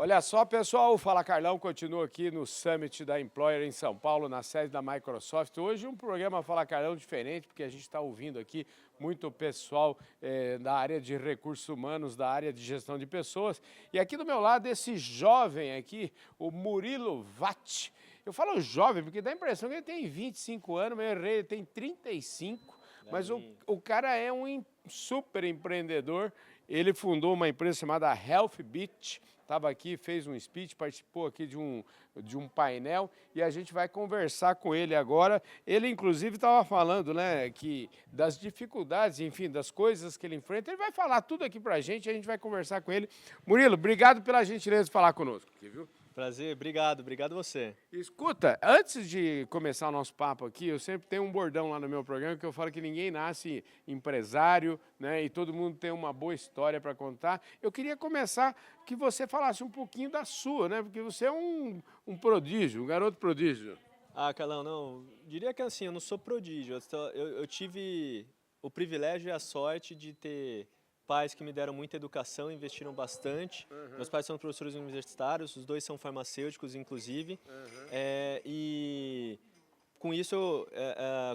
Olha só, pessoal, o Fala Carlão continua aqui no Summit da Employer em São Paulo, na sede da Microsoft. Hoje um programa Fala Carlão diferente, porque a gente está ouvindo aqui muito pessoal da área de recursos humanos, da área de gestão de pessoas. E aqui do meu lado, esse jovem aqui, o Murilo Vatti. Eu falo jovem porque dá a impressão que ele tem 25 anos, mas eu errei, ele tem 35. Mas o cara é um super empreendedor. Ele fundou uma empresa chamada Healthbit, estava aqui, fez um speech, participou aqui de um painel e a gente vai conversar com ele agora. Ele, inclusive, estava falando, né, que das dificuldades, enfim, das coisas que ele enfrenta. Ele vai falar tudo aqui para a gente vai conversar com ele. Murilo, obrigado pela gentileza de falar conosco aqui, viu? Prazer, obrigado você. Escuta, antes de começar o nosso papo aqui, eu sempre tenho um bordão lá no meu programa que eu falo que ninguém nasce empresário, né? E todo mundo tem uma boa história para contar. Eu queria começar que você falasse um pouquinho da sua, né? Porque você é um prodígio, um garoto prodígio. Carlão, não, diria que assim, eu não sou prodígio, eu tive o privilégio e a sorte de ter pais que me deram muita educação, investiram bastante. Meus pais são professores universitários, os dois são farmacêuticos, inclusive, e com isso eu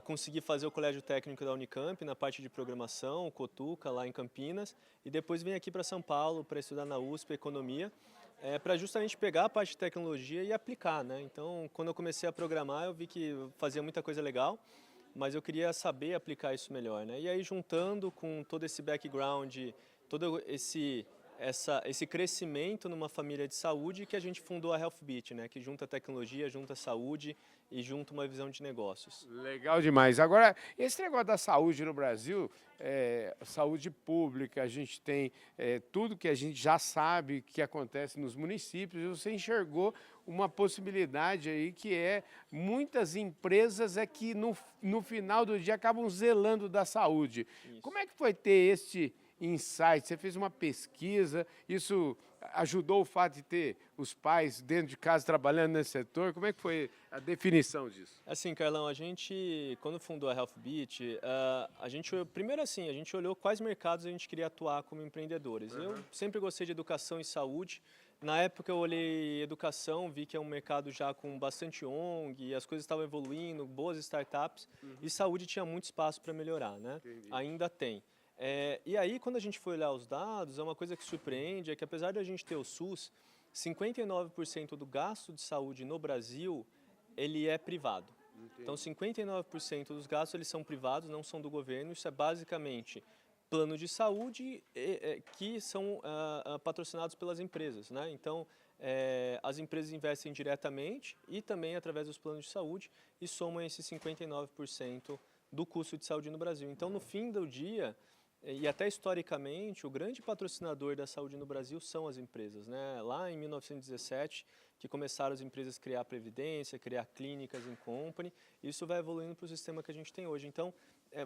consegui fazer o colégio técnico da Unicamp na parte de programação, o Cotuca, lá em Campinas, e depois vim aqui para São Paulo para estudar na USP Economia, para justamente pegar a parte de tecnologia e aplicar, né? Então, quando eu comecei a programar, eu vi que eu fazia muita coisa legal, mas eu queria saber aplicar isso melhor, né? E aí, juntando com todo esse background, todo esse crescimento numa família de saúde, que a gente fundou a Healthbit, né? Que junta tecnologia, junta saúde e junta uma visão de negócios. Legal demais. Agora, esse negócio da saúde no Brasil, saúde pública, a gente tem tudo que a gente já sabe que acontece nos municípios, e você enxergou uma possibilidade aí que muitas empresas que no final do dia acabam zelando da saúde. Isso. Como é que foi ter este insight? Você fez uma pesquisa, isso ajudou o fato de ter os pais dentro de casa trabalhando nesse setor? Como é que foi a definição disso? Assim, Carlão, a gente, quando fundou a Healthbit, primeiro assim, a gente olhou quais mercados a gente queria atuar como empreendedores. Eu sempre gostei de educação e saúde. Na época eu olhei educação, vi que é um mercado já com bastante ONG, as coisas estavam evoluindo, boas startups, e saúde tinha muito espaço para melhorar, né? Entendi. Ainda tem. E aí, quando a gente foi olhar os dados, é uma coisa que surpreende, é que apesar de a gente ter o SUS, 59% do gasto de saúde no Brasil, ele é privado. Entendi. Então, 59% dos gastos eles são privados, não são do governo. Isso é basicamente plano de saúde que são patrocinados pelas empresas, né? Então, as empresas investem diretamente e também através dos planos de saúde e somam esses 59% do custo de saúde no Brasil. Então, no fim do dia, e até historicamente, o grande patrocinador da saúde no Brasil são as empresas, né? Lá em 1917, que começaram as empresas a criar previdência, criar clínicas em company, isso vai evoluindo para o sistema que a gente tem hoje. Então,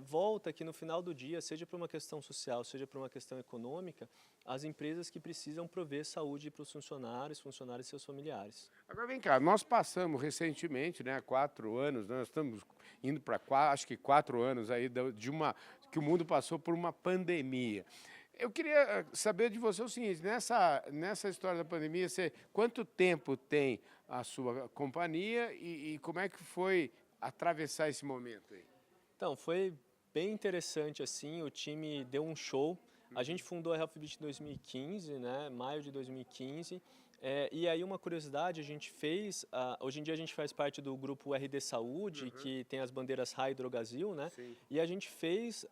volta que no final do dia, seja por uma questão social, seja por uma questão econômica, as empresas que precisam prover saúde para os funcionários e seus familiares. Agora vem cá, nós passamos recentemente, né, 4 anos, nós estamos indo para acho que 4 anos aí que o mundo passou por uma pandemia. Eu queria saber de você o seguinte, nessa história da pandemia, quanto tempo tem a sua companhia e como é que foi atravessar esse momento aí? Então, foi bem interessante assim, o time deu um show. A gente fundou a Healthbit em 2015, né, maio de 2015. E aí uma curiosidade, a gente fez, hoje em dia a gente faz parte do grupo RD Saúde, que tem as bandeiras RA e Drogasil, né? Sim. E a gente fez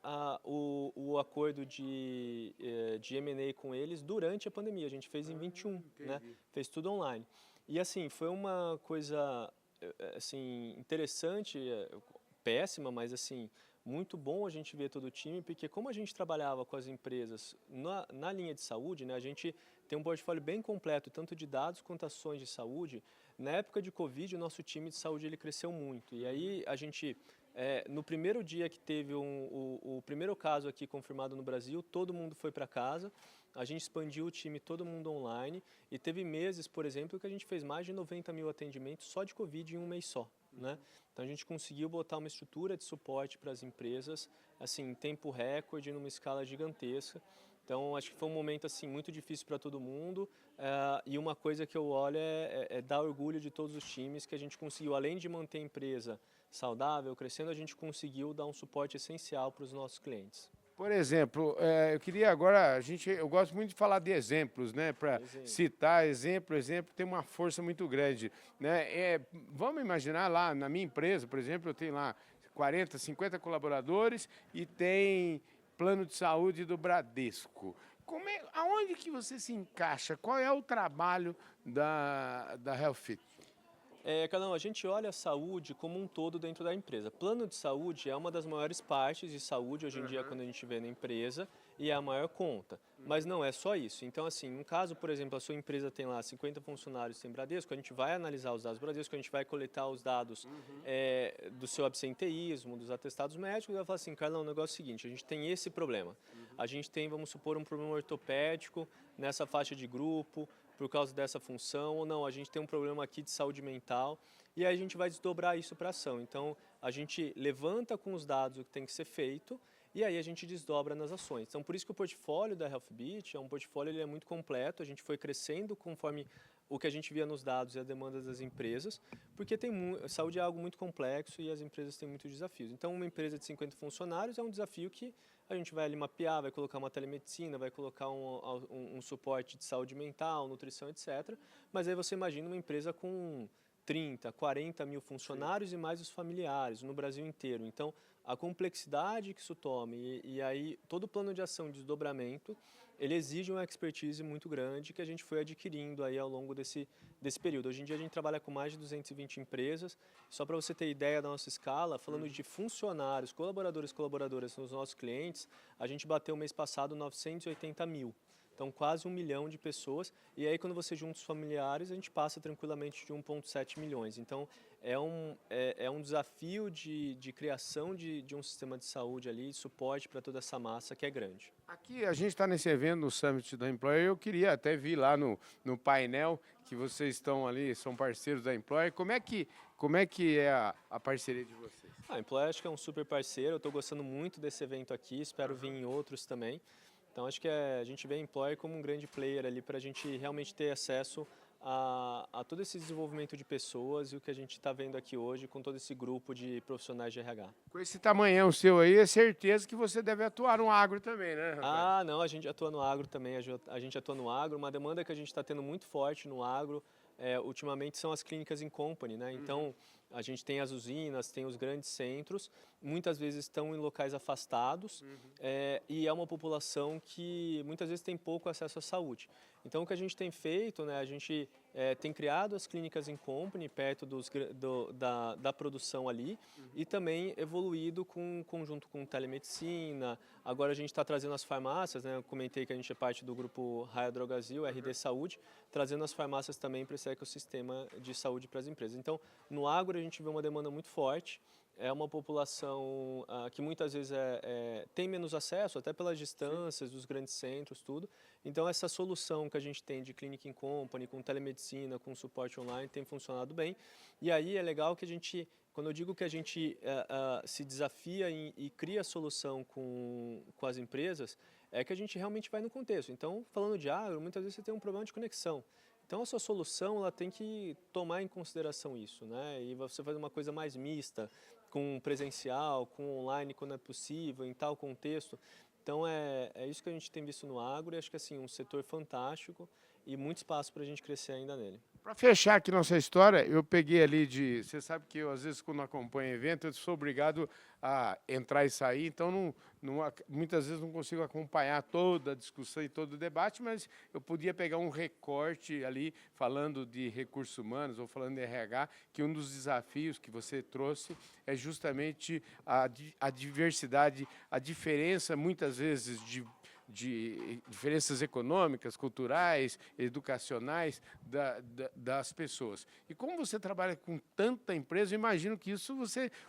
o acordo de M&A com eles durante a pandemia, a gente fez em 21, né? Fez tudo online. E assim, foi uma coisa assim, interessante, péssima, mas assim, muito bom a gente ver todo o time, porque como a gente trabalhava com as empresas na linha de saúde, né, a gente tem um portfólio bem completo, tanto de dados quanto ações de saúde. Na época de Covid, o nosso time de saúde ele cresceu muito. E aí a gente, no primeiro dia que teve o primeiro caso aqui confirmado no Brasil, todo mundo foi para casa. A gente expandiu o time, todo mundo online. E teve meses, por exemplo, que a gente fez mais de 90 mil atendimentos só de Covid em um mês só, né? Então a gente conseguiu botar uma estrutura de suporte para as empresas, assim, em tempo recorde, numa escala gigantesca. Então, acho que foi um momento assim muito difícil para todo mundo, e uma coisa que eu olho é dar orgulho de todos os times que a gente conseguiu, além de manter a empresa saudável, crescendo, a gente conseguiu dar um suporte essencial para os nossos clientes. Por exemplo, eu queria agora, eu gosto muito de falar de exemplos, né? Para citar exemplo tem uma força muito grande, né? Vamos imaginar lá na minha empresa, por exemplo, eu tenho lá 40, 50 colaboradores e tem plano de saúde do Bradesco. Aonde que você se encaixa? Qual é o trabalho da HealthFit? Carlão, a gente olha a saúde como um todo dentro da empresa. Plano de saúde é uma das maiores partes de saúde hoje em dia quando a gente vê na empresa e é a maior conta. Mas não é só isso. Então, assim, no caso, por exemplo, a sua empresa tem lá 50 funcionários sem Bradesco, a gente vai analisar os dados do Bradesco, a gente vai coletar os dados do seu absenteísmo, dos atestados médicos e vai falar assim, Carlão, o negócio é o seguinte, a gente tem esse problema. A gente tem, vamos supor, um problema ortopédico nessa faixa de grupo, por causa dessa função, ou não, a gente tem um problema aqui de saúde mental, e aí a gente vai desdobrar isso para ação. Então, a gente levanta com os dados o que tem que ser feito, e aí a gente desdobra nas ações. Então, por isso que o portfólio da HealthBeat é um portfólio, ele é muito completo, a gente foi crescendo conforme o que a gente via nos dados e a demanda das empresas, porque saúde é algo muito complexo e as empresas têm muitos desafios. Então, uma empresa de 50 funcionários é um desafio que a gente vai ali mapear, vai colocar uma telemedicina, vai colocar um suporte de saúde mental, nutrição, etc. Mas aí você imagina uma empresa com 30, 40 mil funcionários e mais os familiares no Brasil inteiro. Então, a complexidade que isso toma e aí todo o plano de ação de desdobramento, ele exige uma expertise muito grande que a gente foi adquirindo aí ao longo desse período. Hoje em dia a gente trabalha com mais de 220 empresas. Só para você ter ideia da nossa escala, falando de funcionários, colaboradores e colaboradoras nos nossos clientes, a gente bateu mês passado 980 mil. Então, quase 1 milhão de pessoas. E aí, quando você junta os familiares, a gente passa tranquilamente de 1,7 milhões. Então, é um desafio de criação de um sistema de saúde ali, de suporte para toda essa massa que é grande. Aqui a gente está nesse evento, no Summit da Employer, eu queria até vir lá no painel que vocês estão ali, são parceiros da Employer. Como é que é a parceria de vocês? A Employer acho que é um super parceiro, eu estou gostando muito desse evento aqui, espero vir em outros também. Então, acho que a gente vê a Employer como um grande player ali para a gente realmente ter acesso a todo esse desenvolvimento de pessoas e o que a gente está vendo aqui hoje com todo esse grupo de profissionais de RH. Com esse tamanhão seu aí, é certeza que você deve atuar no agro também, né, rapaz? Ah, não, a gente atua no agro também, a gente atua no agro. Uma demanda que a gente está tendo muito forte no agro, ultimamente, são as clínicas in company, né? Então, a gente tem as usinas, tem os grandes centros, muitas vezes estão em locais afastados e é uma população que muitas vezes tem pouco acesso à saúde. Então, o que a gente tem feito, né, a gente tem criado as clínicas in company perto da produção ali e também evoluído conjunto com telemedicina. Agora a gente está trazendo as farmácias, né, eu comentei que a gente é parte do grupo Raia Drogasil, RD Saúde, trazendo as farmácias também para esse ecossistema de saúde para as empresas. Então, no agro a gente vê uma demanda muito forte, é uma população que muitas vezes tem menos acesso, até pelas distâncias dos grandes centros, tudo. Então, essa solução que a gente tem de Clinic in Company, com telemedicina, com suporte online, tem funcionado bem. E aí é legal que a gente, quando eu digo que a gente se desafia e cria solução com as empresas, é que a gente realmente vai no contexto. Então, falando de agro, muitas vezes você tem um problema de conexão. Então, a sua solução ela tem que tomar em consideração isso, né? E você faz uma coisa mais mista, com presencial, com online quando é possível, em tal contexto. Então, é isso que a gente tem visto no agro e acho que assim, um setor fantástico e muito espaço para a gente crescer ainda nele. Para fechar aqui nossa história, eu peguei ali você sabe que eu, às vezes, quando acompanho evento, eu sou obrigado a entrar e sair, então muitas vezes não consigo acompanhar toda a discussão e todo o debate, mas eu podia pegar um recorte ali, falando de recursos humanos ou falando de RH, que um dos desafios que você trouxe é justamente a diversidade, a diferença, muitas vezes, de diferenças econômicas, culturais, educacionais das pessoas. E como você trabalha com tanta empresa, eu imagino que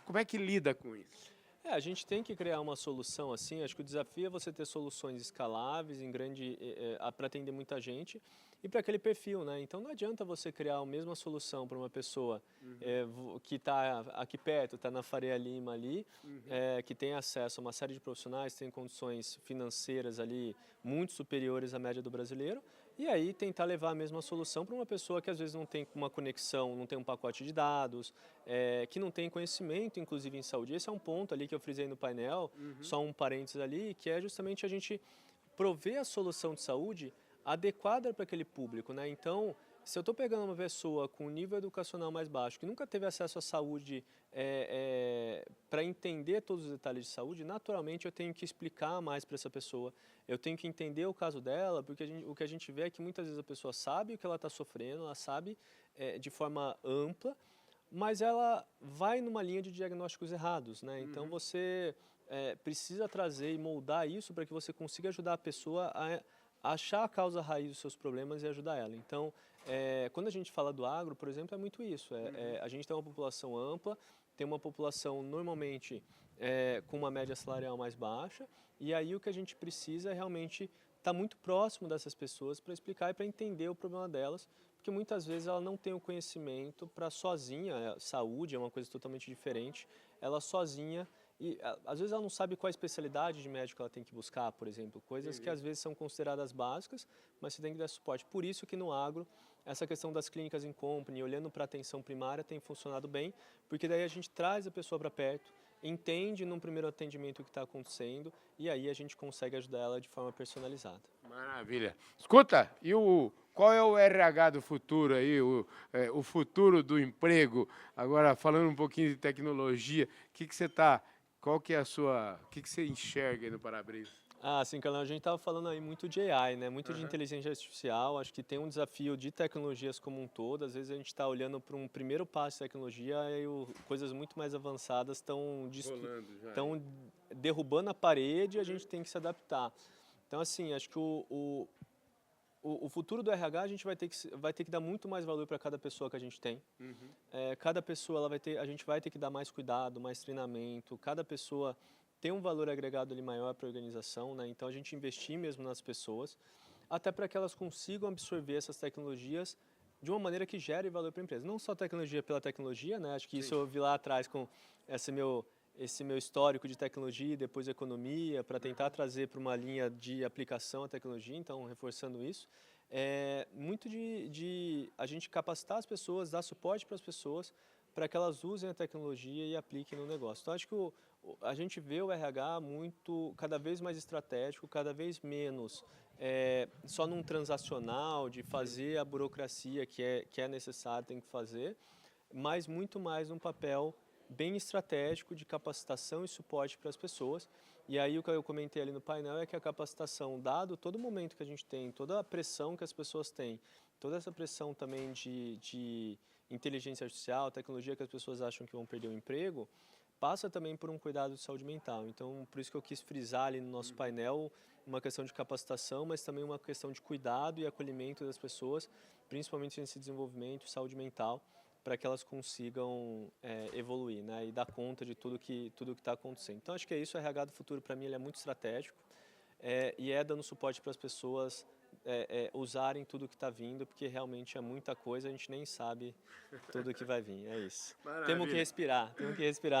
como é que lida com isso? A gente tem que criar uma solução assim, acho que o desafio é você ter soluções escaláveis, para atender muita gente, e para aquele perfil, né? Então não adianta você criar a mesma solução para uma pessoa que está aqui perto, está na Faria Lima ali, que tem acesso a uma série de profissionais, tem condições financeiras ali muito superiores à média do brasileiro, e aí tentar levar a mesma solução para uma pessoa que às vezes não tem uma conexão, não tem um pacote de dados, que não tem conhecimento, inclusive em saúde. Esse é um ponto ali que eu frisei no painel, só um parênteses ali, que é justamente a gente prover a solução de saúde adequada para aquele público, né? Então, se eu estou pegando uma pessoa com um nível educacional mais baixo, que nunca teve acesso à saúde para entender todos os detalhes de saúde, naturalmente eu tenho que explicar mais para essa pessoa, eu tenho que entender o caso dela, porque o que a gente vê é que muitas vezes a pessoa sabe o que ela está sofrendo, ela sabe de forma ampla, mas ela vai numa linha de diagnósticos errados, né? Então você precisa trazer e moldar isso para que você consiga ajudar a pessoa a achar a causa raiz dos seus problemas e ajudar ela. Então, quando a gente fala do agro, por exemplo, é muito isso. A gente tem uma população ampla, tem uma população normalmente com uma média salarial mais baixa, e aí o que a gente precisa é realmente estar muito próximo dessas pessoas para explicar e para entender o problema delas, porque muitas vezes ela não tem o conhecimento para sozinha, saúde é uma coisa totalmente diferente, ela sozinha. E às vezes ela não sabe qual a especialidade de médico ela tem que buscar, por exemplo, coisas que às vezes são consideradas básicas, mas você tem que dar suporte. Por isso que no agro, essa questão das clínicas in company, olhando para a atenção primária, tem funcionado bem, porque daí a gente traz a pessoa para perto, entende num primeiro atendimento o que está acontecendo e aí a gente consegue ajudar ela de forma personalizada. Maravilha. Escuta, qual é o RH do futuro aí, o futuro do emprego? Agora, falando um pouquinho de tecnologia, qual que é o que você enxerga aí no para-brisa? Sim, Carlão, a gente estava falando aí muito de AI, né? Muito de inteligência artificial. Acho que tem um desafio de tecnologias como um todo. Às vezes a gente está olhando para um primeiro passo de tecnologia e coisas muito mais avançadas estão derrubando a parede e a gente tem que se adaptar. Então, assim, acho que o futuro do RH a gente vai ter que dar muito mais valor para cada pessoa que a gente tem. Cada pessoa a gente vai ter que dar mais cuidado, mais treinamento. Cada pessoa tem um valor agregado ali maior para a organização, né? Então a gente investir mesmo nas pessoas, até para que elas consigam absorver essas tecnologias de uma maneira que gere valor para a empresa. Não só tecnologia pela tecnologia, né? Acho que isso eu vi lá atrás com esse meu histórico de tecnologia e depois economia, para tentar trazer para uma linha de aplicação a tecnologia, então reforçando isso. Muito de a gente capacitar as pessoas, dar suporte para as pessoas, para que elas usem a tecnologia e apliquem no negócio. Então, acho que a gente vê o RH cada vez mais estratégico, cada vez menos só num transacional, de fazer a burocracia que é necessário, tem que fazer, mas muito mais num papel bem estratégico de capacitação e suporte para as pessoas. E aí o que eu comentei ali no painel é que a capacitação, dado todo o momento que a gente tem, toda a pressão que as pessoas têm, toda essa pressão também de inteligência artificial, tecnologia que as pessoas acham que vão perder o emprego, passa também por um cuidado de saúde mental. Então, por isso que eu quis frisar ali no nosso painel uma questão de capacitação, mas também uma questão de cuidado e acolhimento das pessoas, principalmente nesse desenvolvimento de saúde mental, para que elas consigam evoluir, né, e dar conta de tudo que está acontecendo. Então, acho que é isso. O RH do futuro, para mim, ele é muito estratégico e dando suporte para as pessoas usarem tudo que está vindo, porque realmente é muita coisa, a gente nem sabe tudo que vai vir, é isso. Maravilha. Temos que respirar,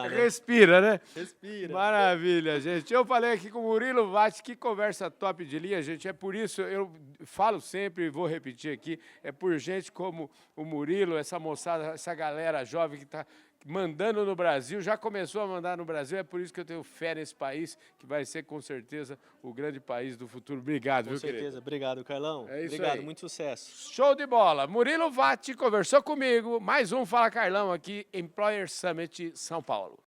né? Respira, né? Respira. Maravilha, gente. Eu falei aqui com o Murilo Vatti, que conversa top de linha, gente. É por isso, eu falo sempre e vou repetir aqui, é por gente como o Murilo, essa moçada, essa galera jovem que está mandando no Brasil, já começou a mandar no Brasil, é por isso que eu tenho fé nesse país, que vai ser com certeza o grande país do futuro. Obrigado, Com certeza. querido? Obrigado, Carlão. É isso Obrigado, aí. muito sucesso. Show de bola. Murilo Vatti conversou comigo, mais um Fala Carlão aqui, Employer Summit São Paulo.